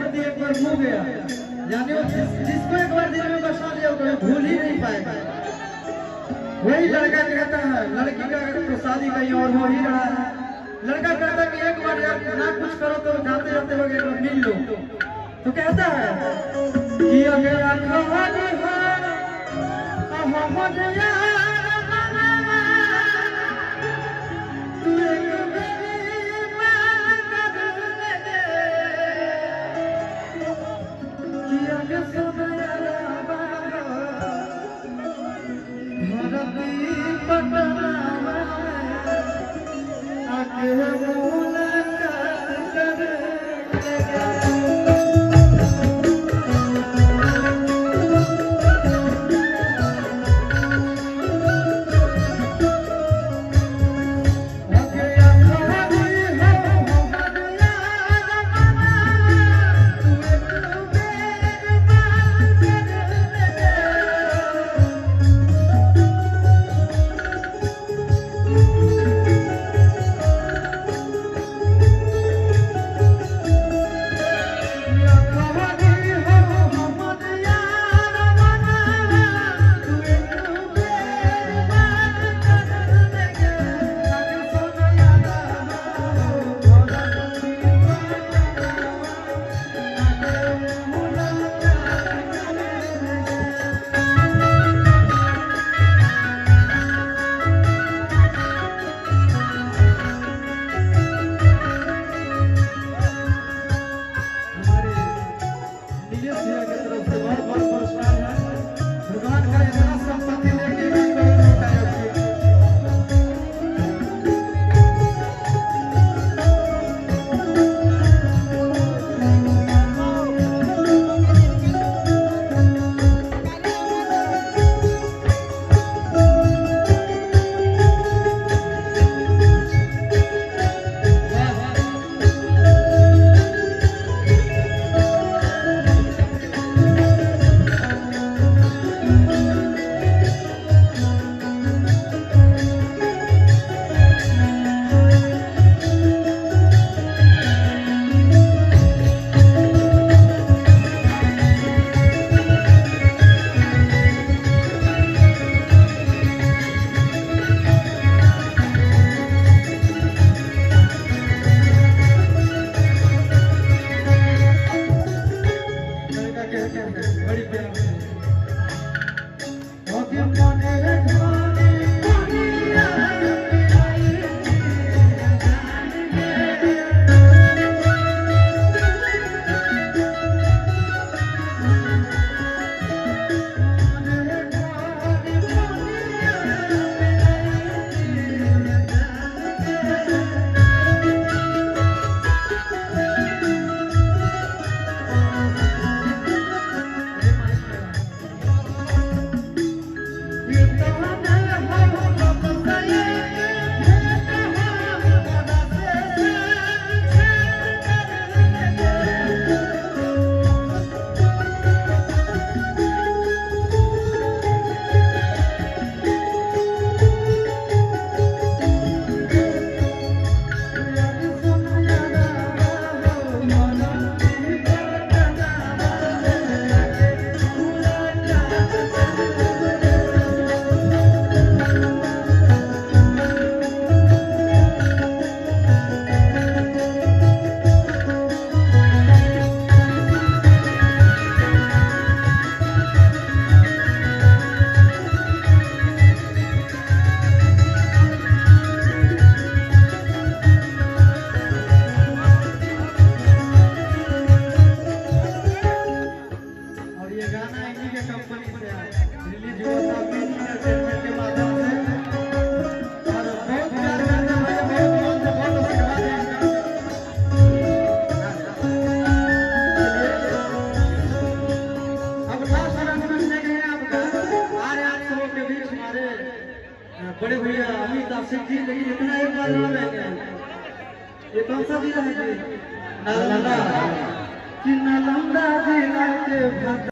प्रति एक बार हो गया, यानी वो जिसको एक बार दिल में बसा लिया तो भूल ही नहीं पाएगा। वही लड़का कहता है, लड़की का तो शादी कहीं और हो ही रहा है, लड़का कहता है कि एक बार यार ना कुछ करो तो जाते जाते लोग एक बार मिल लो। तो कहता है कि अगर आँखों बड़े भैया अमिताभ सिंह जी, लेकिन इतना एक बार ना ये कौन सा जिला है जी? नालंदा। कि नालंदा जिला के